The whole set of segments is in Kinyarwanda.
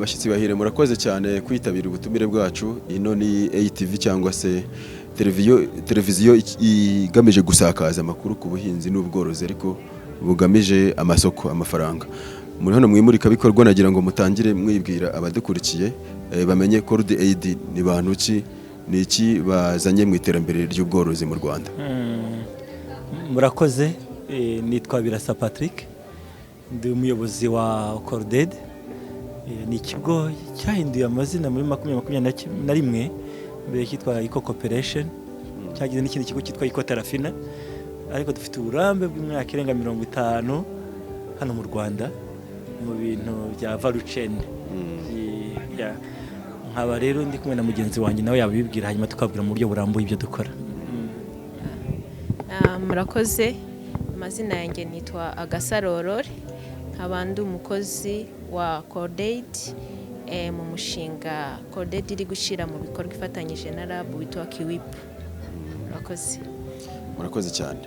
bashyitsi bahire murakoze cyane kwitabira ubutumire bwacu. Ino ni ATV cyangwa se televiziyo igamije gusakaza amakuru ku buhinzi n'ubworozi ariko bugamije amasoko amafaranga. Muri hano mwimurika bikorwa nagira ngo mutangire mwibwira abadukurikiye bamenye Cord Aid ni bantu ki ni iki bazanye mu iterambere ry'ubworozi mu Rwanda. Murakoze, nitwa Birasa Patrick, ndi umuyobozi wa Cord Aid. Ni ikigo cyahinduye amazina muri 2021 mbere cyitwa Eco Corporation, cyagize n'ikindi kigo cyitwa Eco Terafina, ariko dufite uburambe bw'imyaka irenga 50 hano mu Rwanda mu bintu bya value chain. Nkaba rero ndi kumwe na mugenzi wanjye nawe yabibwira hanyuma tukabwira mu buryo burambuye ibyo dukora. Murakoze, amazina yanjye nitwa Agasarorore, nkaba ndi umukozi wa Cord Aid mu mushinga Cord Aid iri gushyira mu bikorwa ifatanyije na lab witwa Kiwip. Murakoze cyane.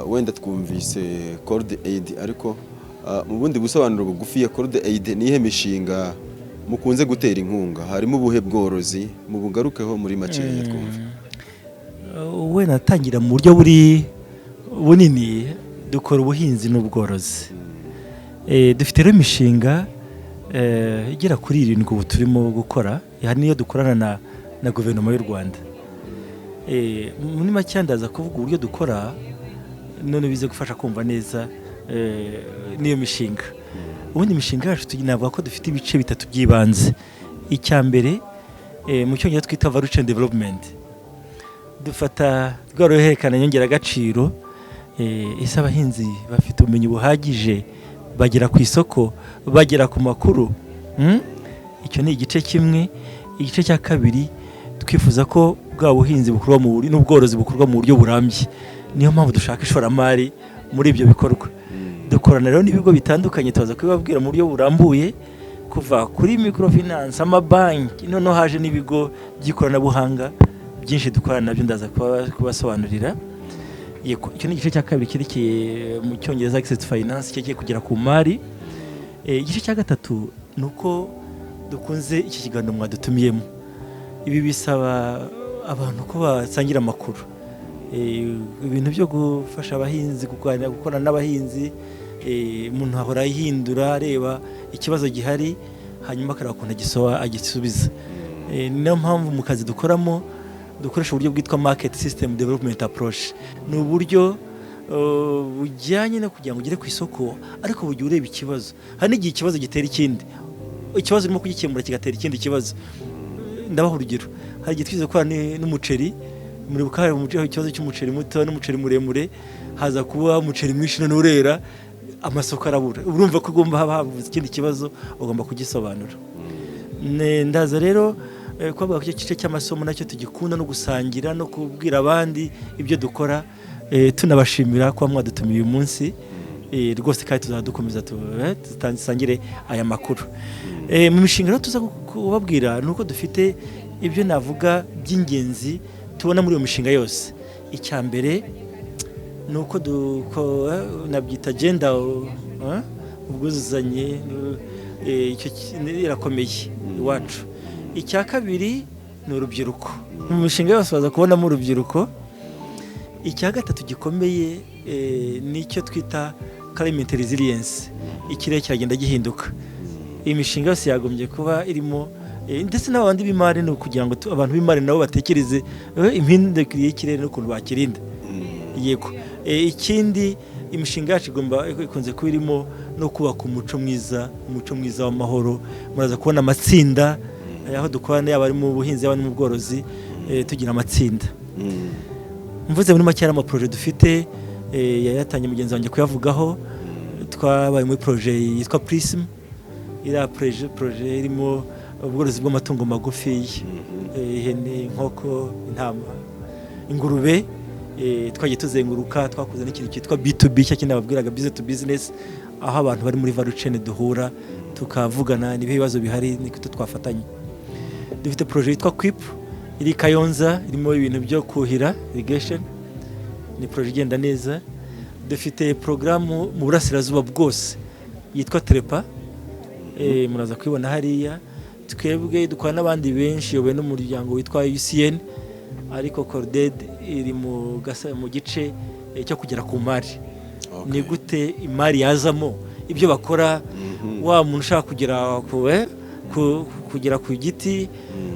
Wenda twumvise Cord Aid ariko mu bundi busobanuro bugufi ya Cord Aid nihe mishinga mukunze gutera inkunga, harimo ubuhe bworozi mu bugarukeho muri makeya twumva. We natangira mu buryo buri bunini, dukora ubuhinzi n'ubworozi. Dufite rero imishinga igera kuri 7 ubu turimo gukora, hari niyo dukorana na guverinoma y'u Rwanda. Muri make ndaza kuvuga uburyo dukora none bize gufasha kumva neza niyo mishinga. Ubundi imishinga yacu tunavuga ko dufite ibice 3 by'ibanze. Icya mbere mu cyongereza twita value chain development. Dufata rworoherekana nyongera agaciro, ese abahinzi bafite ubumenyi buhagije bagera ku isoko, bagera ku makuru. Icyo ni igice kimwe. Igice cya kabiri twifuza ko bwa buhinzi bukorwa mu buryo n'ubworozi bukorwa mu buryo burambye. Niyo mpamvu dushaka ishoramari muri ibyo bikorwa. Dukorana rero n'ibigo bitandukanye, tubaza kubibabwira mu buryo burambuye, kuva kuri microfinance, amabanki, none haje n'ibigo by'ikoranabuhanga byinshi dukorana nabyo, ndaza kubasobanurira. Icyo ni igice cya kabiri kirekeye mu cyongereza access finance, cyagiye kugera ku mari. Igice cya gatatu nuko dukunze iki kiganiro mwadutumiyemo. Ibi bisaba abantu ko basangira amakuru, ibintu byo gufasha abahinzi gukorana n'abahinzi. Umuntu ahora yihindura areba ikibazo gihari hanyuma akareba ukuntu agisubiza. Niyo mpamvu mu kazi dukoramo dukoresha uburyo bwitwa market system development approach. Ni uburyo bujyanye no kugira ngo ugere ku isoko ariko buryo ureba ikibazo. Hari n'igihe ikibazo gitera ikindi, ikibazo urimo kugikemura kigatera ikindi kibazo. Ndabaho urugero, hari igihe twize gukora n'umuceri, muri bukare mu ikibazo cy'umuceri muto n'umuceri muremure, haza kuba umuceri mwinshi none urera, amasoko arabura. Urumva ko ugomba habuze ikindi kibazo, ugomba kugisobanura. Ndaza rero kuvuga ko igice cy'amasomo nacyo tugikunda no gusangira no kubwira abandi ibyo dukora. Tunabashimira ko mwadutumiye uyu munsi, rwose kandi tuzadukomeza tutangire aya makuru. Mu mishinga rero tuza kubabwira nuko dufite ibyo navuga by'ingenzi tubona muri iyo mishinga yose. Icya mbere nuko nabyita agenda ubwuzuzanye, icyo irakomeye iwacu. Icya kabiri ni urubyiruko. Mu mishinga yose baza kubonamo urubyiruko. Icya gatatu gikomeye nicyo twita climate resilience. Ikirere kiragenda gihinduka. Iyi mishinga yose yagombye kuba irimo, ndetse n'abandi b'imari no kugira ngo abantu b'imari nabo batekereze impindukire y'ikirere n'ukuntu bakirinda. Yego. Ikindi imishinga yacu ikunze kuba irimo no kubaka umuco mwiza w'amahoro. Muraza kubona amatsinda aho dukorana, yaba ari mu buhinzi yaba no mu bworozi, tugira amatsinda. Mvuze muri make ama projet dufite, yatangiye mugenzi wanjye kuyavugaho. Twabaye muri projet yitwa Prism. Ira projet irimo ubworozi bw'amatungo magufi, ihene, inkoko, intama, ingurube. Twagiye tuzenguruka, twakoze n'ikintu cyitwa B2B, cyo kinababwiraga business to business, aho abantu bari muri value chain duhura tukavugana n'ibibazo bihari niko twafatanye. Dufite projet yitwa Quip iri Kayonza, irimo ibintu byo kuhira irrigation, ni projet igenda neza. Dufite programu mu burasirazuba bwose yitwa Trepa, muraza kwibona hariya. Twebwe dukora n'abandi benshi yobe n'umuryango witwa UCN, ariko Corded iri mu gice cyo kugera ku mari. Ni gute imari yazamo ibyo bakora, wa muntu ushaka kugera ku giti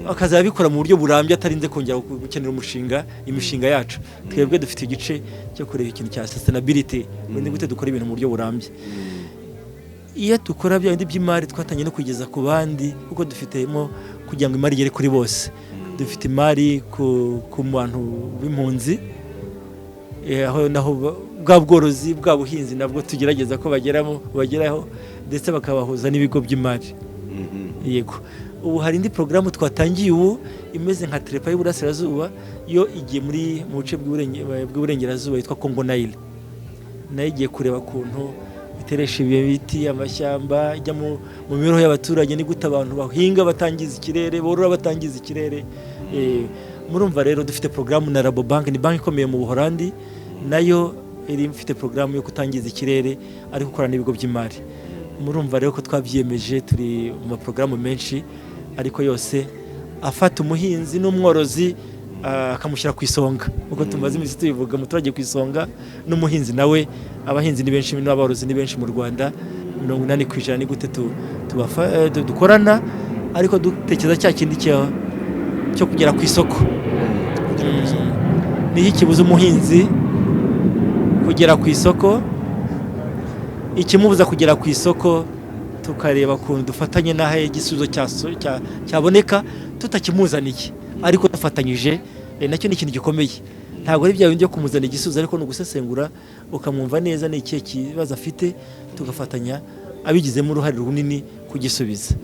akazabikora mu buryo burambye atarinze kongera gukenera imishinga yacu. Twebwe dufite igice cyo kureba ikintu cya sustainability, ni gute dukora ibintu mu buryo burambye. Iyo dukora bya bindi by'imari twatanye no kugeza ku bandi, kuko dufitemo kugira ngo imari igere kuri bose. Dufite imari ku bantu b'impunzi, aho naho bwa bworozi bwa buhinzi nabwo tugerageza ko bageraho ndetse bakabahuza n'ibigo by'imari. Yego, ubu hari indi porogaramu twatangiye ubu imeze nka Trepa y'Uburasirazuba, yo igiye mu buce bw'Uburengerazuba yitwa Congo Nile. Nayo igiye kureba ukuntu biteresha ibiti, amashyamba, ijya mu mibereho y'abaturage, ni gute abantu bahinga batangiza ikirere, borora batangiza ikirere. Murumva rero dufite porogaramu na Rabobank, ni banki ikomeye mu Buholandi, nayo iri ifite porogaramu yo kutangiza ikirere ariko gukora n'ibigo by'imari. Murumva rero ko twabyiyemeje, turi mu maporogaramu menshi, ariko yose afata umuhinzi n'umworozi akamushyira ku isonga, uko tumaze iminsi tubivuga, umuturage ku isonga n'umuhinzi nawe. Abahinzi ni benshi n'aborozi ni benshi mu Rwanda, 80% ni gute dukorana, ariko dutekereza cya kindi cyo kugera ku isoko. Niho ikibuza umuhinzi kugera ku isoko, ikimubuza kugera ku isoko tukareba ukuntu dufatanye n'aho igisubizo cyaboneka tutakimuzaniye, ariko dufatanyije. Nacyo ni ikintu gikomeye. Ntabwo ari bya bindi byo kumuzana igisubizo, ariko ni ugusesengura ukamwumva neza ni ikihe kibazo afite, tugafatanya abigizemo uruhare runini kugisubiza.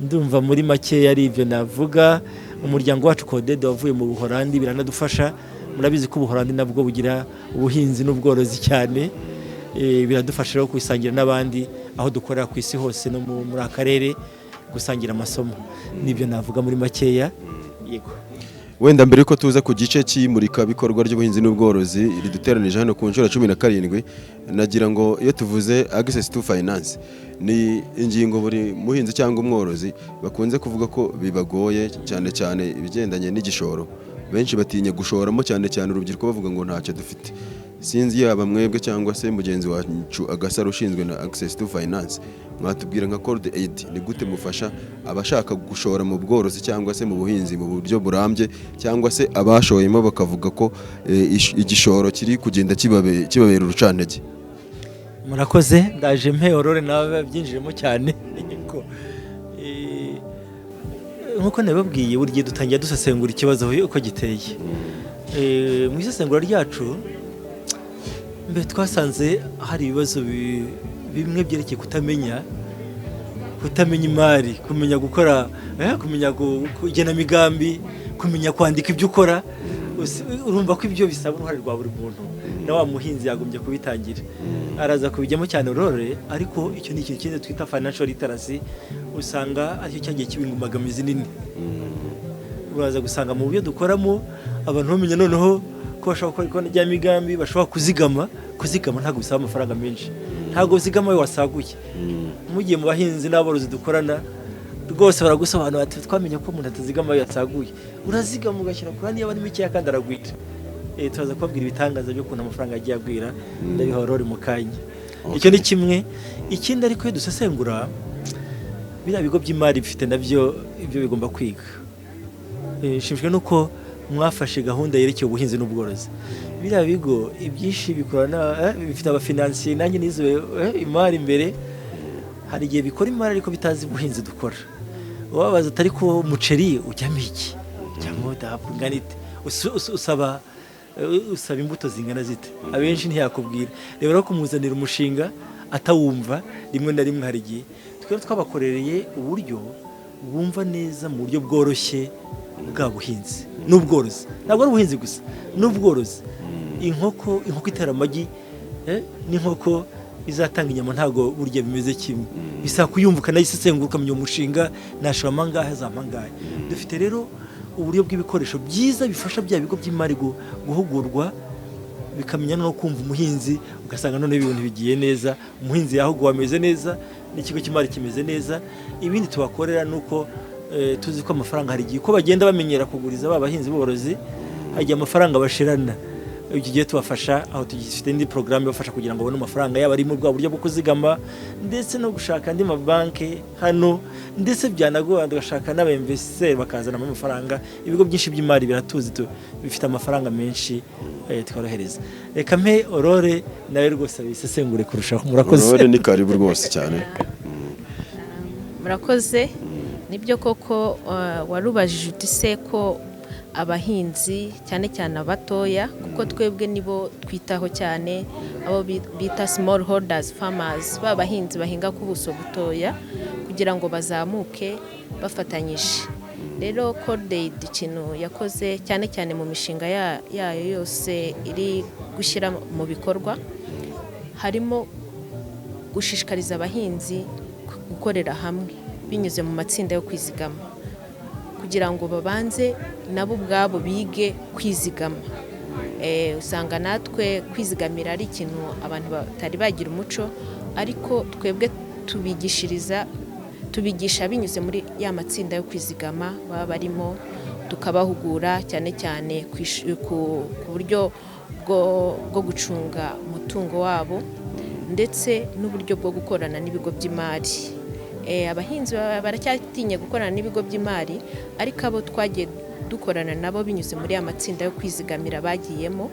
Ndumva muri make ari ibyo navuga. Umuryango wacu Corded wavuye mu Buholandi, biranadufasha. Murabizi ko Ubuholandi nabwo bugira ubuhinzi n'ubworozi cyane. Biradufasha rero kubisangira n'abandi aho dukorera ku isi hose no muri akarere, gusangira amasomo. Nibyo navuga muri makeya. Yego, wenda mbere yuko tuza ku gice cy'imurika bikorwa ry'ubuhinzi n'ubworozi riduteranije hano ku nshuro 17, nagira ngo iyo tuvuze access to finance, ni ingingo buri muhinzi cyangwa umworozi bakunze kuvuga ko bibagoye, cyane cyane ibigendanye n'igishoro. Benshi batinya gushoramo, cyane cyane urubyiruko bavuga ngo ntacyo dufite. Sinzi yaba mwebwe cyangwa se mugenzi wacu Agasaro ushinzwe na access to finance, mwatubwira nka Corded ni gute mufasha abashaka gushora mu bworozi cyangwa se mu buhinzi mu buryo burambye, cyangwa se abashoyemo bakavuga ko igishoro kiri kugenda kibabera urucantege. Murakoze, ndaje mpe Aurore nawe byinjiremo cyane. Nkuko nababwiye, buri gihe dutangira dusesengura ikibazo uko giteye. Mu isesengura ryacu mbere twasanze hari ibibazo bimwe byerekeye kutamenya imari, kumenya gukora, kumenya igenamigambi, kumenya kwandika ibyo ukora. Urumva ko ibyo bisaba uruhare rwa buri muntu, na wa muhinzi yagombye kubitangira. Araza kubijyamo cyane Aurore, ariko icyo ni ikintu kindi twita financial literacy, usanga aricyo cyagiye kibingumagamizi nini. Uraza gusanga mu byo dukoramo abantu bamenya noneho ko bashobora gukora igenamigambi, bashobora kuzigama ntabwo bisaba amafaranga menshi, ntabwo uzigama we wasaguye. Mugiye mu bahinzi n'aborozi dukorana rwose baragusobanura ati twamenye ko umuntu atazigama we yasaguye, urazigama ugashyira ku randi yaba ari mikeya kandi aragwita. Turaza kubabwira ibitangaza byo kuntu amafaranga yagiye agwira, ndabiha Aurore mu kanya. Icyo ni kimwe. Ikindi ariko iyo dusesengura biriya bigo by'imari bifite nabyo ibyo bigomba kwiga. Shimishwe nuko mwafashe gahunda yerekeye ubuhinzi n'ubworozi. Biriya bigo ibyinshi bikorana bifite abafinansiye, nanjye nizo imari imbere. Hari igihe bikora imari ariko bitazi ubuhinzi dukora. Wabaza atari ko umuceri ujyamo iki cyangwa udahapfunganite, usaba imbuto zingana zite, abenshi ntiyakubwira. Rero kumuzanira umushinga atawumva, rimwe na rimwe hari igihe twabakorereye uburyo bumva neza mu buryo bworoshye bwa buhinzi n'ubworozi. Ntabwo ari ubuhinzi gusa, n'ubworozi. Inkoko itera amagi n'inkoko izatanga inyama ntabwo burya bimeze kimwe. Bisaba kuyumva ukanayisesengura, ukamenya umushinga nashora amangahe azamangahe. Dufite rero uburyo bw'ibikoresho byiza bifasha bya bigo by'imari guhugurwa bikamenya no kumva umuhinzi, ugasanga none ibintu bigiye neza, umuhinzi yahuguwe ameze neza, n'ikigo cy'imari kimeze neza. Ibindi tubakorera nuko tuzi ko amafaranga hari igihe ko bagenda bamenyera kuguriza babahinzi borozi, hagiye amafaranga bashirana. Iki gihe tubafasha aho tugifite indi programme bafasha kugira ngo babone amafaranga yaba ari mu rwa buryo bwo kuzigama ndetse no gushaka andi mabanki hano, ndetse byanagora tugashaka n'abainvestisseurs bakazana amafaranga. Ibigo byinshi by'imari biratuzi bifite amafaranga menshi tworohereza. Reka mpe Aurore nawe rwose abisesengure kurushaho. Murakoze. Aurore ni karibu rwose cyane. Murakoze. Nibyo koko warubajije uti se ko abahinzi cyane cyane abatoya, kuko twebwe nibo twitaho cyane, abo bita small holders farmers, babahinzi bahinga ku buso butoya kugira ngo bazamuke bafatanyije. Rero Cordaid ikintu yakoze cyane cyane mu mishinga yayo yose iri gushyira mu bikorwa, harimo gushishikariza abahinzi gukorera hamwe binyuze mu matsinda yo kwizigama, kugira ngo babanze nabo ubwabo bige kwizigama. Usanga natwe kwizigamira ari ikintu abantu batari bagira umuco, ariko twebwe tubigisha binyuze muri ya matsinda yo kwizigama baba barimo, tukabahugura cyane cyane ku buryo bwo gucunga umutungo wabo ndetse n'uburyo bwo gukorana n'ibigo by'imari. Abahinzi baracyatinya gukorana n'ibigo by'imari, ariko abo twagiye dukorana nabo binyuze muri ya matsinda yo kwizigamira bagiyemo,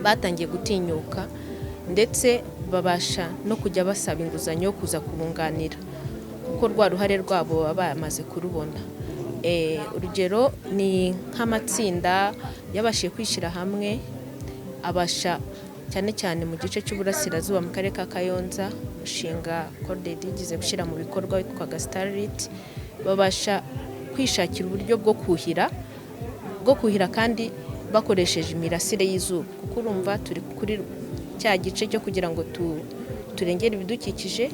batangiye gutinyuka ndetse babasha no kujya basaba inguzanyo yo kuza kubunganira, kuko rwa ruhare rwabo baba bamaze kurubona. Urugero ni nk'amatsinda yabashije kwishyira hamwe, abasha cyane cyane mu gice cy'uburasirazuba mu karere ka Kayonza, umushinga Cordaid igize gushyira mu bikorwa witwaga Starlit, babasha kwishakira uburyo bwo kuhira kandi bakoresheje imirasire y'izuba, kuko urumva turi kuri cya gice cyo kugira ngo turengere ibidukikije,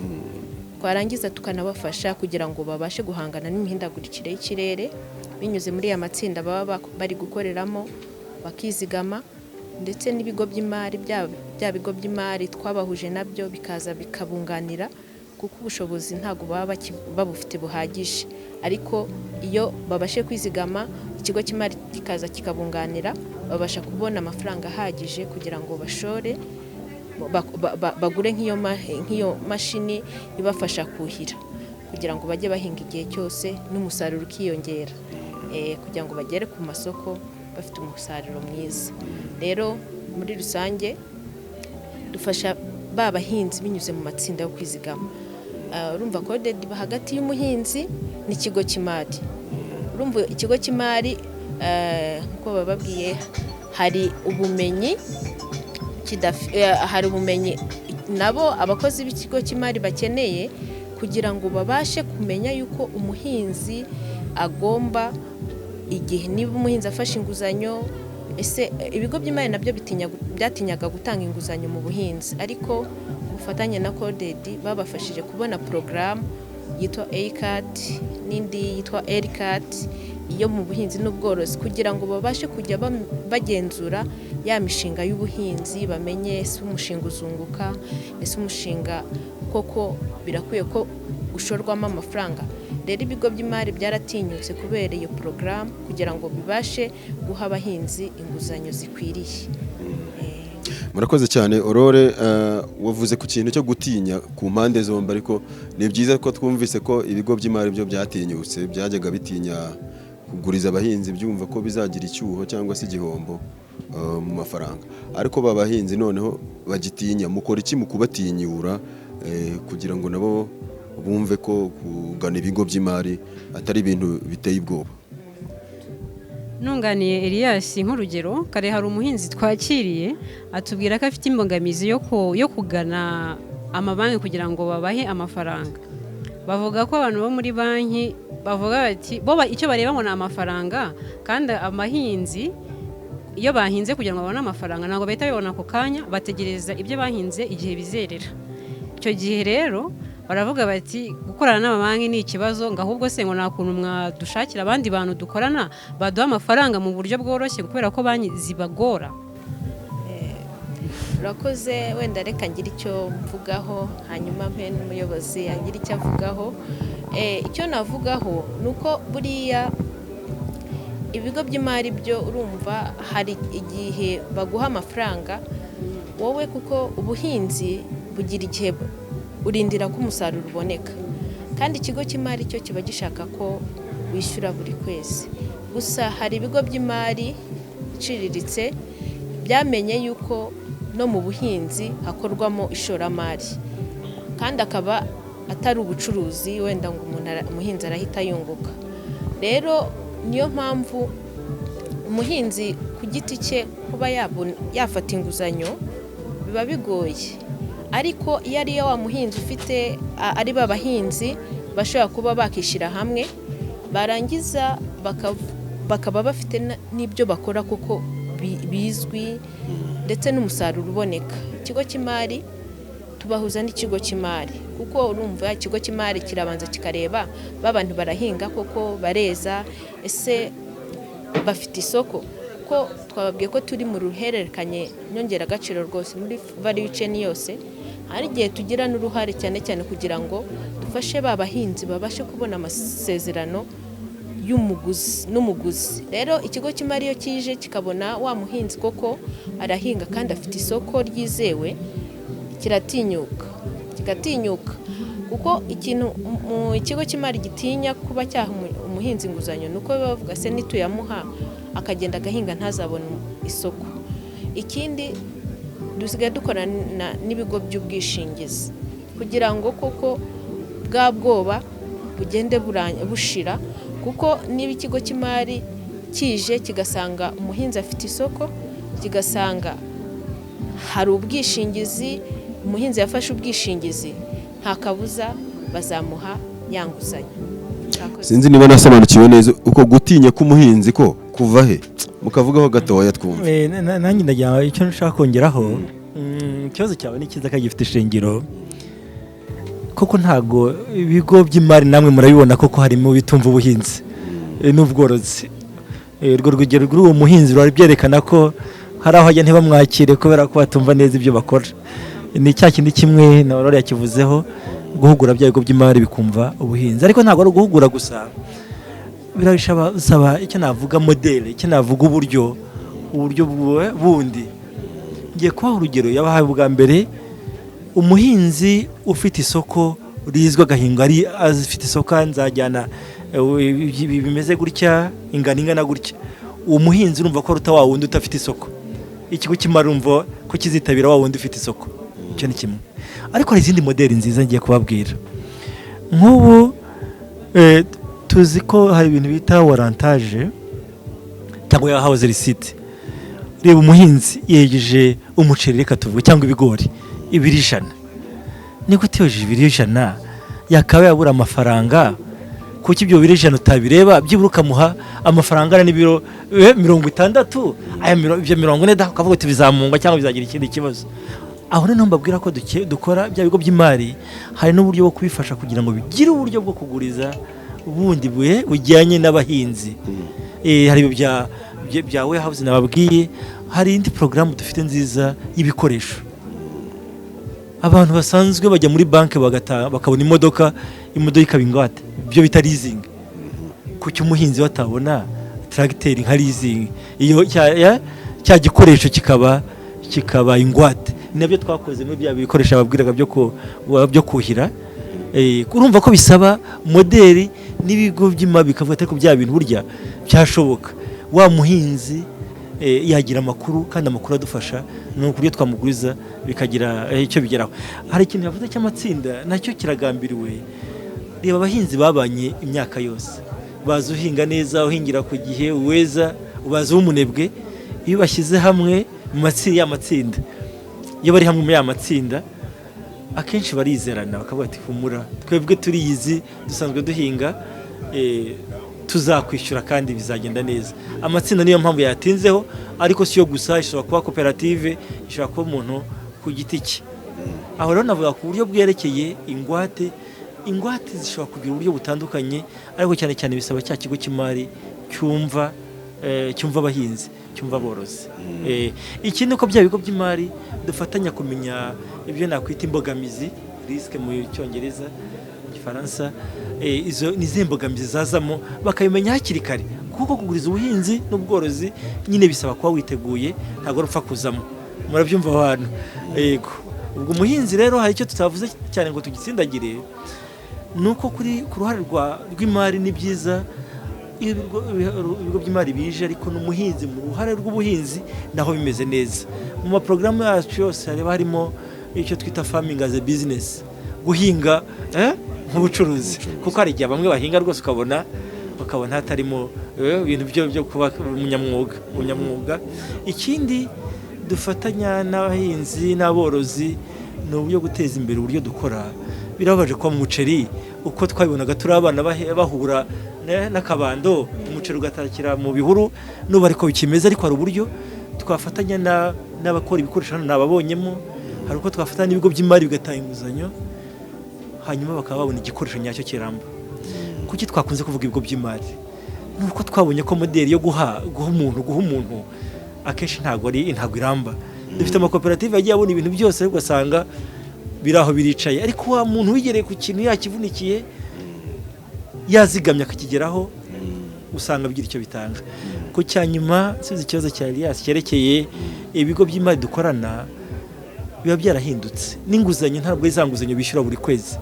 twarangiza tukanabafasha kugira ngo babashe guhangana n'imihindagurikire y'ikirere binyuze muri ya matsinda baba bari gukoreramo, bakizigama. Ndetse n'ibigo by'imari, bya bigo by'imari twabahuje nabyo bikaza bikabunganira, kuko ubushobozi ntabwo baba babufite buhagije, ariko iyo babashe kwizigama ikigo cy'imari kikaza kikabunganira, babasha kubona amafaranga ahagije kugira ngo bashore, bagure nk'iyo mashini ibafasha kuhira, kugira ngo bajye bahinga igihe cyose n'umusaruro ukiyongera, kugira ngo bagere ku masoko bafite umusaruro mwiza. Rero muri rusange dufasha babahinzi binyuze mu matsinda yo kwizigama. Urumva Cordaid iba hagati y'umuhinzi n'ikigo cy'imari. Urumva ikigo cy'imari nkuko bababwiye, hari ubumenyi nabo abakozi b'ikigo cy'imari bakeneye, kugira ngo babashe kumenya yuko umuhinzi agomba, igihe niba umuhinzi afashe inguzanyo, ese ibigo by'imari nabyo byatinyaga gutanga inguzanyo mu buhinzi, ariko ubufatanye na Cordaid babafashije kubona porogaramu yitwa ACAT n'indi yitwa LCAT iyo mu buhinzi n'ubworozi, kugira ngo babashe kujya bagenzura ya mishinga y'ubuhinzi, bamenye ese umushinga uzunguka, ese umushinga koko birakwiye ko ushorwamo amafaranga. Rero ibigo by'imari byaratinyutse kubera iyo porogaramu, kugira ngo bibashe guha abahinzi inguzanyo zikwiriye. Murakoze cyane Aurore. Wavuze ku kintu cyo gutinya ku mpande zombi, ariko ni byiza ko twumvise ko ibigo by'imari byo byatinyutse, byajyaga bitinya kuguriza abahinzi, byumva ko bizagira icyuho cyangwa se igihombo mu mafaranga, ariko babahinzi noneho bagitinya. Mukora iki mu kubatinyura kugira ngo nabo bumve ko kugana ibigo by'imari atari ibintu biteye ubwoba? Nunganiye Elias nk'urugero, kare hari umuhinzi twakiriye atubwira ko afite imbogamizi yo kugana amabanki kugira ngo babahe amafaranga. Bavuga ko abantu bo muri banki bavuga bati bo icyo bareba ngo ni amafaranga, kandi amahinzi iyo bahinze kugira ngo babone amafaranga ntabwo bahita bibona ako kanya, bategereza ibyo bahinze igihe bizerera. Icyo gihe rero baravuga bati gukorana n'amabanki ni ikibazo, ngo ahubwo se ngo nta kuntu mwadushakira abandi bantu dukorana baduha amafaranga mu buryo bworoshye, kubera ko banki zibagora. urakoze. Wenda reka ngira icyo mvugaho hanyuma mpe n'umuyobozi agira icyo avugaho. Icyo navugaho ni uko buriya ibigo by'imari byo urumva hari igihe baguha amafaranga wowe, kuko ubuhinzi bugira igihe urindira ko umusaruro uboneka, kandi ikigo cy'imari cyo kiba gishaka ko wishyura buri kwezi. Gusa hari ibigo by'imari iciriritse byamenye yuko no mu buhinzi hakorwamo ishoramari, kandi akaba atari ubucuruzi wenda ngo umuhinzi arahita yunguka. Rero niyo mpamvu umuhinzi ku giti cye kuba yafata inguzanyo biba bigoye, ariko iyo ariyo wa muhinzi ufite ari babahinzi bashobora kuba bakishyira hamwe, barangiza bakaba bafite n'ibyo bakora kuko bizwi ndetse n'umusaruro uboneka. Ikigo cy'imari tubahuza n'ikigo cy'imari, kuko urumva ikigo cy'imari kirabanza kikareba babantu barahinga koko bareza, ese bafite isoko, ko twababwiye ko turi mu ruhererekanye nyongeragaciro rwose muri value chain yose. Hari igihe tugira n'uruhare cyane cyane kugira ngo dufashe babahinzi babashe kubona amasezerano n'umuguzi. Rero ikigo cy'imari iyo kije kikabona wa muhinzi koko arahinga kandi afite isoko ryizewe, kigatinyuka, kuko ikintu mu ikigo cy'imari gitinya kuba cyaha umuhinzi inguzanyo nuko bavuga se nituyamuha akagenda agahinga ntazabona isoko. Ikindi dusigaye dukorana n'ibigo by'ubwishingizi kugira ngo koko bwa bwoba bugende bushira, kuko niba ikigo cy'imari kije kigasanga umuhinzi afite isoko, kigasanga hari ubwishingizi, umuhinzi yafashe ubwishingizi, nta kabuza bazamuha yanguzanya. Sinzi niba nasobanukiwe neza uko gutinya k'umuhinzi ko kuva he, mukavugaho gatoya twumva. Nanjye ndagira icyo nshaka kongeraho. Ikibazo cyawe ni cyiza kandi gifite ishingiro, koko ntago ibigo by'imari namwe murabibona koko harimo bitumva ubuhinzi n'ubworozi. Urwo rugero rw'uwo muhinzi rwari byerekana ko hari aho ajya ntibamwakire kubera ko batumva neza ibyo bakora. Ni cya kindi kimwe na Aurore yakivuzeho, guhugura bya bigo by'imari bikumva ubuhinzi, ariko ntabwo ari uguhugura gusa, birasaba icyo navuga modele, icyo navuga uburyo bundi. Ngiye kubaha urugero yabahaye bwa mbere, umuhinzi ufite isoko rizwa agahinga ari afite isoko nzajyana bimeze gutya ingana gutya, uwo muhinzi urumva ko ruta wa wundi utafite isoko. Ikigo cy'imari urumva ko kizitabira wa wundi ufite isoko. Icyo ni kimwe, ariko hari izindi modeli nziza ngiye kubabwira. Nk'ubu tuzi ko hari ibintu bita warantaje cyangwa ya house receipt. Reba umuhinzi yegeje umuceri, reka tuvuge, cyangwa ibigori 100, niko utiyoje 100 yakaba yabura amafaranga, kuki ibyo 100 utabireba byibura ukamuha amafaranga n'ibiro 60, aya ibyo 40 ukavuga uti bizamunga cyangwa bizagira ikindi kibazo. Aho rero mbabwira ko dukora bya bigo by'imari, hari n'uburyo bwo kubifasha kugira ngo bigire uburyo bwo kuguriza bundi bujyanye n'abahinzi. Hari bya warehouse nababwiye, hari indi programme dufite nziza y'ibikoresho. Abantu basanzwe bajya muri banki bakabona imodoka ikaba ingwate, ibyo bita leasing. Kuki umuhinzi batabona tractor nka leasing, iyo cya gikoresho kikaba ingwate? Nabyo twakoze muri bya bikoresho ababwiraga byo kuhira. Urumva ko bisaba modeli n'ibigo by'imari bikavuga ko bya bintu burya byashoboka. Wa muhinzi yagira amakuru, kandi amakuru adufasha no kuryo twamuguriza bikagira icyo bigeraho. Hari ikintu yavuze cy'amatsinda, nacyo kiragambiriwe. Reba abahinzi babanye imyaka yose, bazi uhinga neza, uhingira ku gihe, uweza, ubazi w'umunebwe. Iyo bashyize hamwe mu matsinda, iyo bari hamwe muri ya matsinda, akenshi barizerana bakavuga ati humura, twebwe turiyizi, dusanzwe duhinga, tuzakwishyura kandi bizagenda neza. Amatsinda niyo mpamvu yatinzeho, ariko siyo gusa, ishobora kuba koperative, ishobora kuba umuntu ku giti cye. Aho rero navuga ku buryo bwerekeye ingwate zishobora kugira uburyo butandukanye, ariko cyane cyane bisaba cya kigo cy'imari cyumva abahinzi. cyumva aborozi. Ikindi uko bya bigo by'imari dufatanya kumenya ibyo nakwita imbogamizi, risque mu cyongereza, mu gifaransa, izo ni imbogamizi zazamo bakabimenya hakiri kare, kuko kuguriza ubuhinzi n'ubworozi nyine bisaba kuba witeguye, ntabwo rupfa kuzamo. Murabyumva abantu. Yego, ubwo umuhinzi rero hari icyo tutavuze cyane ngo tugitsindagire, nuko ku ruhare rw'imari ni byiza ibigo by'imari bije, ariko n'umuhinzi mu ruhare rw'ubuhinzi naho bimeze neza. Mu maporogaramu yacu yose harimo icyo twita farming as a business, guhinga nk'ubucuruzi, kuko hari igihe bamwe bahinga rwose ukabona hatarimo ibintu byo kuba umunyamwuga. Ikindi dufatanya n'abahinzi n'aborozi ni uburyo guteza imbere uburyo dukora. Birababaje kuba mu muceri uko twabibonaga turi abana bahura n'akabando, umuceri ugatakira mu bihuru, n'ubu ariko bikimeze, ariko hari uburyo twafatanya n'abakora ibikoresho. Hano nababonyemo hari uko twafatanya n'ibigo by'imari bigatanga inguzanyo, hanyuma bakaba babona igikoresho nyacyo kiramba. Kuki twakunze kuvuga ibigo by'imari? Nuko twabonye ko modeli yo guha umuntu akenshi ntabwo iramba. Dufite amakoperative yagiye abona ibintu byose, ugasanga biri aho biricaye, ariko wa muntu wigereye ku kintu yakivunikiye yazigamye akakigeraho, usanga bigira icyo bitanga. Ku cyanyuma nsize ikibazo cya Elias cyerekeye ibigo by'imari dukorana, biba byarahindutse n'inguzanyo ntabwo ari za nguzanyo bishyura buri kwezi.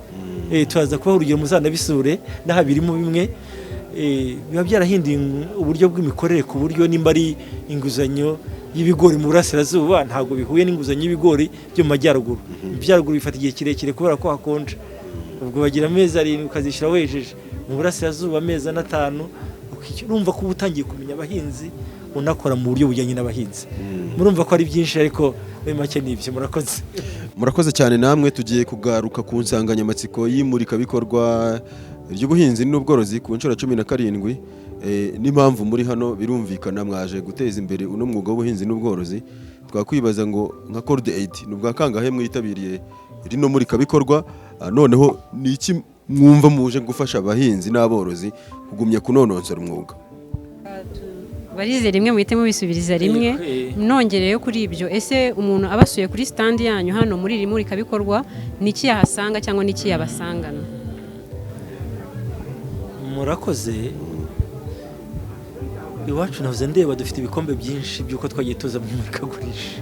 Turaza kubaha urugero muzanabisure n'aha birimo bimwe. Biba byarahinduye uburyo bw'imikorere, ku buryo nimba ari inguzanyo y'ibigori mu burasirazuba ntabwo bihuye n'inguzanyo y'ibigori byo mu majyaruguru. Ibyaruguru bifata igihe kirekire kubera ko hakonje, ubwo bagira amezi 7 ukazishyura wejeje. Mu burasirazuba amezi 5. Urumva ko ubutangiye kumenya abahinzi unakora mu buryo bujyanye n'abahinzi. Murumva ko ari byinshi, ariko muri make n'ibyo. Murakoze cyane. Namwe tugiye kugaruka ku nsanganyamatsiko y'imurikabikorwa ry'ubuhinzi n'ubworozi ku nshuro 17. N'impamvu muri hano birumvikana mwaje guteza imbere uno mwuga w'ubuhinzi n'ubworozi. Twakwibaza ngo nka Code 8 nubwa kangahe mwitabiriye rino murikabikorwa, noneho ni iki mwumva muje gufasha abahinzi n'aborozi kugumya kunononsora umwuga? Barize rimwe muhite mubisubiriza rimwe. Nongereyo kuri ibyo, ese umuntu abasuye kuri stand yanyu hano muri iri murikabikorwa niki yahasanga cyangwa niki yabasangana? Murakoze. Iwacu navuze ndeba dufite ibikombe byinshi by'uko twagiye tuza mu murikagurisha.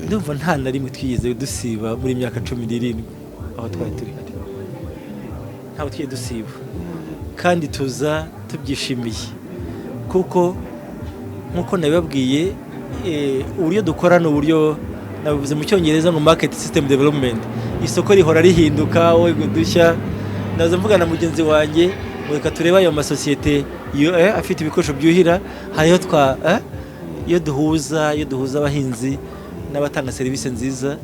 Ndumva nta na rimwe twigeze dusiba muri imyaka 17 aho twari turi. Ntabwo twiye dusiba, kandi tuza tubyishimiye, kuko nkuko nabibabwiye uburyo dukora n'uburyo nabivuze mu cyongereza ngo market system development. Isoko rihora rihinduka, wowe dushya. Naza mvugana na mugenzi wanjye, reka tureba ayo masosiyete afite ibikoresho byuhira, hariyo iyo duhuza abahinzi n'abatanga serivisi nziza,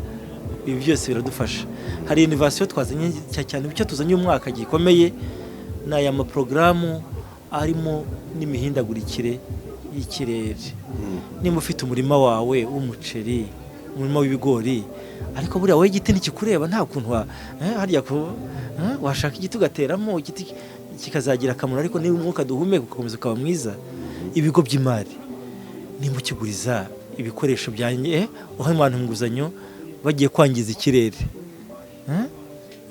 ibi byose biradufasha. Hari innovation twazanye cyane, icyo tuzanye umwaka gikomeye n'aya maporogaramu arimo n'imihindagurikire y'ikirere. Nimba ufite umurima wawe w'umuceri, umurima w'ibigori, ariko buriya wowe igiti ntikikureba, nta kuntu harya ko washaka igiti ugateramo igiti kikazagira akamaro, ariko niba umwuka duhumeka ugakomeza ukaba mwiza. Ibigo by'imari nimba ukiguriza ibikoresho byanjye aho abantu inguzanyo bagiye kwangiza ikirere,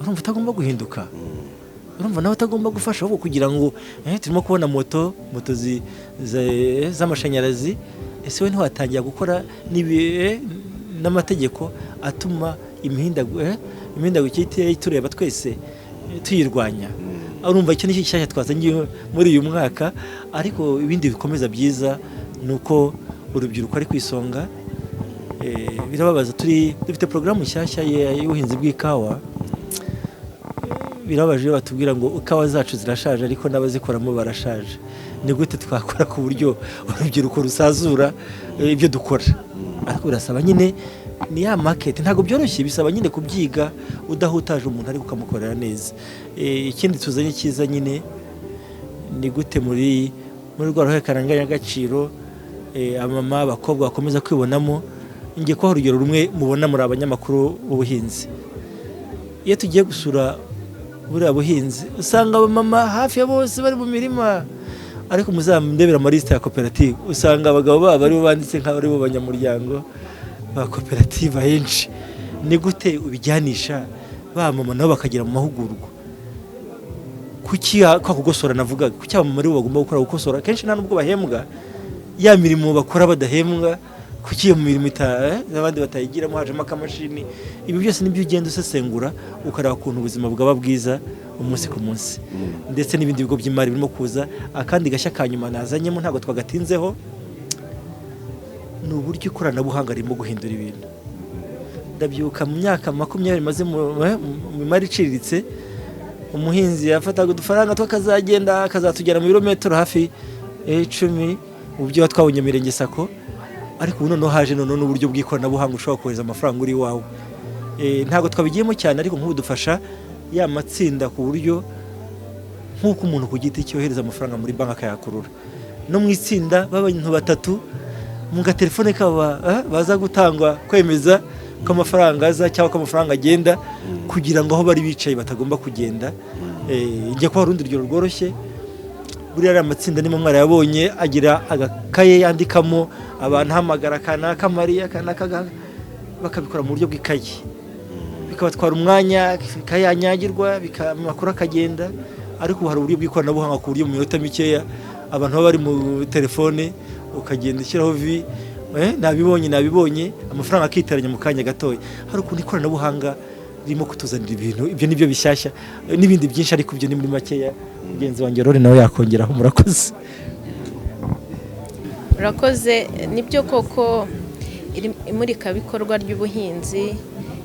urumva utagomba guhinduka, urumva nawe utagomba gufasha ahubwo kugira ngo turimo kubona moto z'amashanyarazi. Ese we ntiwatangira gukora n'amategeko atuma imihindagurikire tureba twese tuyirwanya? Urumva icyo ni cyashya twazanye muri uyu mwaka. Ariko ibindi bikomeza byiza nuko urubyiruko ari kwisonga. Birababaza, dufite porogaramu nshyashya y'ubuhinzi bw'ikawa. Birababaje batubwira ngo ikawa zacu zirashaje, ariko n'abazikoramo barashaje. Ni gute twakora ku buryo urubyiruko rusazura ibyo dukora? Ariko birasaba nyine ni ya market, ntabwo byoroshye, bisaba nyine kubyiga udahutaje umuntu ariko ukamukorera neza. Ikindi tuzanye cyiza nyine ni gute muri rwa ruhererekane y'agaciro abamama abakobwa bakomeza kwibonamo. Ngiye kubaha urugero rumwe mubona muri abanyamakuru b'ubuhinzi. Iyo tugiye gusura buriya buhinzi, usanga abamama hafi ya bose bari mu mirima, ariko muzamundebera amaliste ya koperative usanga abagabo babo aribo banditse nk'abo aribo banyamuryango ba koperative henshi. Ni gute ubijyanisha ba mama nabo bakagira mu mahugurwa? Kuki kwa kugosora navuga kuki abamama aribo bagomba gukora gukosora kenshi nta nubwo bahembwa ya mirimo bakora badahembwa, kuki iyo mirimo n'abandi batayigiramo hajemo akamashini. Ibi byose nibyo ugenda usesengura ukareba ukuntu ubuzima bwaba bwiza umunsi ku munsi. Ndetse n'ibindi bigo by'imari birimo kuza. Akandi gashya kanyuma nazanyemo ntabwo twagatinzeho, ni uburyo ikoranabuhanga ririmo guhindura ibintu. Ndabyuka mu myaka 20 maze mu mari iciriritse, umuhinzi yafataga udufaranga twakazagenda akazatugera mu birometero hafi 10 ubyo twabonye Mirenge Sako. Ariko ubu noneho haje n'uburyo bw'ikoranabuhanga ushobora kohereza amafaranga uri wawe. Ntabwo twabigiyemo cyane, ariko nk'ubu dufasha ya matsinda ku buryo nk'uko umuntu ku giti cyohereza amafaranga muri banki akayakurura, no mu itsinda b'abantu batatu mu gatelefone kaba baza gutangwa kwemeza ko amafaranga aza cyangwa ko amafaranga agenda, kugira ngo aho bari bicaye batagomba kugenda. Njye ko harundi urugero rworoshye, buriya ari amatsinda nimo mwara yabonye agira agakaye yandikamo abantu hamagara kanaka Mariya kanaka, bakabikora mu buryo bw'ikayi, bikabatwara umwanya, bikayanyagirwa, bikamakuru akagenda. Ariko hari uburyo bw'ikoranabuhanga ku buryo mu minota mikeya abantu baba bari mu telefone, ukagenda ushyiraho nabibonye amafaranga akiteranya mu kanya gatoya. Hari ukuntu ikoranabuhanga ririmo kutuzanira ibintu, ibyo nibyo bishyashya n'ibindi byinshi, ariko ibyo ni muri makeya. Mugenzi wanjye Rore nawe yakongeraho. Murakoze. Nibyo koko imurikabikorwa ry'ubuhinzi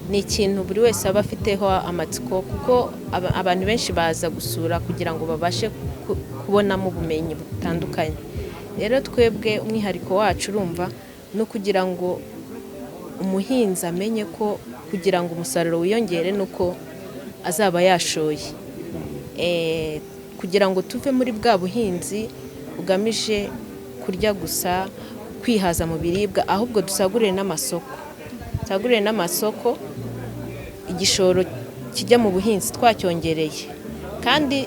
ni ikintu buri wese aba afiteho amatsiko, kuko abantu benshi baza gusura kugira ngo babashe kubonamo ubumenyi butandukanye. Rero twebwe umwihariko wacu urumva no kugira ngo umuhinzi amenye ko kugira ngo umusaruro wiyongere nuko azaba yashoye, kugira ngo tuve muri bwa buhinzi bugamije kurya gusa, kwihaza mu biribwa, ahubwo dusagurire n'amasoko, igishoro kijya mu buhinzi twacyongereye, kandi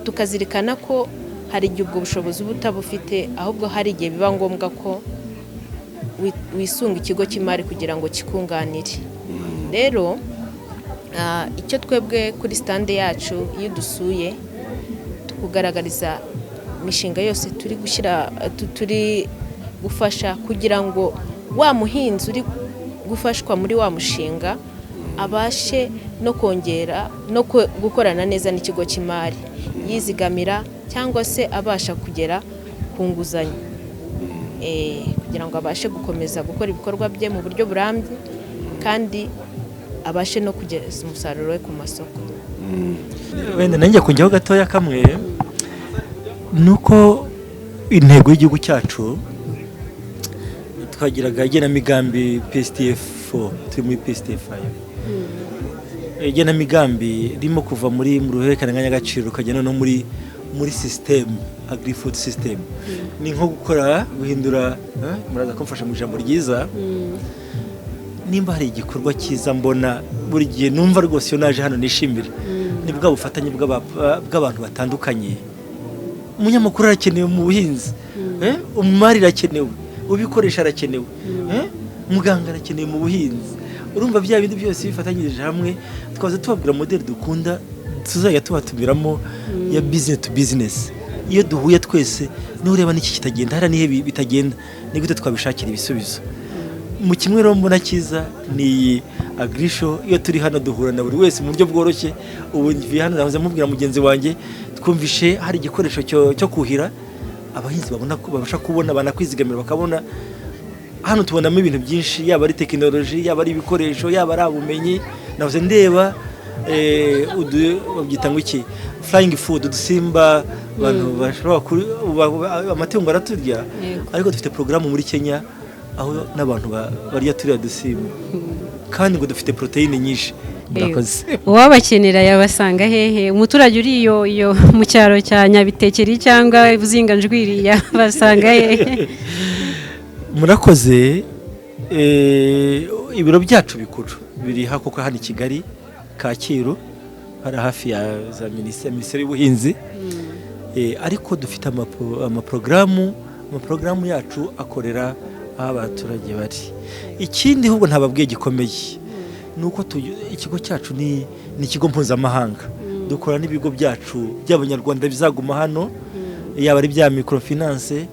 tukazirikana ko hari igihe ubwo bushobozi butabufite, ahubwo hari igihe biba ngombwa ko wisunga ikigo cy'imari kugira ngo kikunganire. Rero icyo twebwe kuri stande yacu iyo dusuye tukugaragariza imishinga yose turi gufasha, kugira ngo wa muhinzi uri gufashwa muri wa mushinga abashe no kongera no gukorana neza n'ikigo cy'imari, yizigamira cyangwa se abasha kugera ku nguzanyo, kugira ngo abashe gukomeza gukora ibikorwa bye mu buryo burambye, kandi abashe no kugeza umusaruro we ku masoko. Wenda nanjye kongeraho gatoya kamwe, nuko intego y'igihugu cyacu twagiraga igenamigambi PSTF 4, turi muri PSTF 5. Igenamigambi rimo kuva muri ruhererekane y'agaciro kagena no muri system, agri food system. Ni nko guhindura, muraza kumfasha mu ijambo ryiza, nimba hari igikorwa cyiza mbona buri gihe numva rwose yo naje hano nishimira, ni bwa bufatanye bw'abantu batandukanye. Umunyamakuru arakenewe mu buhinzi, umumari arakenewe, ubikoresha arakenewe, muganga arakenewe mu buhinzi. Urumva bya bindi byose bifatanyirije hamwe, twaza tubabwira modeli dukunda tuzajya tubatumiramo ya business to business. Iyo duhuye twese n'ureba n'iki kitagenda, hari nihe bitagenda, ni gute twabishakira ibisubizo. Mu kimwe rero mbona cyiza ni agrisho, iyo turi hano duhura na buri wese mu buryo bworoshye. Ubu ngiye hano nahoze mubwira mugenzi wanjye, twumvishe hari igikoresho cyo kuhira, abahinzi babona ko babasha kubona, banakwizigamira bakabona. Hano tubonamo ibintu byinshi, yaba ari tekinoloji, yaba ari ibikoresho, yaba ari ubumenyi. Nahoze ndeba babyita ngo iki, flying food, udusimba abantu bashobora amatungo araturya, ariko dufite porogaramu muri Kenya aho n'abantu barya turiya dusimba, kandi ngo dufite proteine nyinshi. Uwabakenera yabasanga hehe? Umuturage uri iyo mu cyaro cya Nyabitekeri cyangwa Buzinganjwiri yabasanga hehe? Murakoze. Ibiro byacu bikuru biri hakuko hano i Kigali, Kacyiru, hari hafi ya za minisiteri y'ubuhinzi. ariko dufite amaporogaramu yacu akorera aho abaturage bari. Ikindi ahubwo ntababwiye gikomeye ni uko ikigo cyacu ni ikigo mpuzamahanga, dukora n'ibigo byacu by'abanyarwanda bizaguma hano, yaba ari bya microfinance,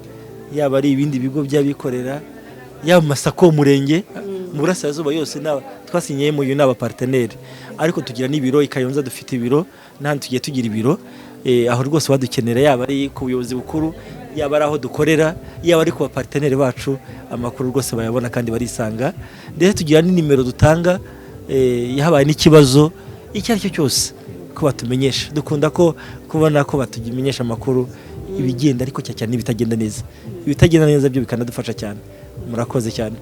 yaba ari ibindi bigo by'abikorera, yaba amasako umurenge mu burasirazuba yose twasinyiye mu uyu n'aba partenaire, ariko tugira n'ibiro i Kayonza, dufite ibiro n'ahandi tugiye tugira ibiro, aho rwose badukenera, yaba ari ku buyobozi bukuru, yaba ari aho dukorera, yaba ari ku bapartenaire bacu, amakuru rwose bayabona kandi barisanga. Ndetse tugira n'inimero dutanga yahabaye n'ikibazo icyo ari cyo cyose ko batumenyesha. Dukunda kubona ko batumenyesha amakuru ibigenda, ariko cyane n'ibitagenda neza. Ibitagenda neza byo bikanadufasha cyane. Murakoze cyane.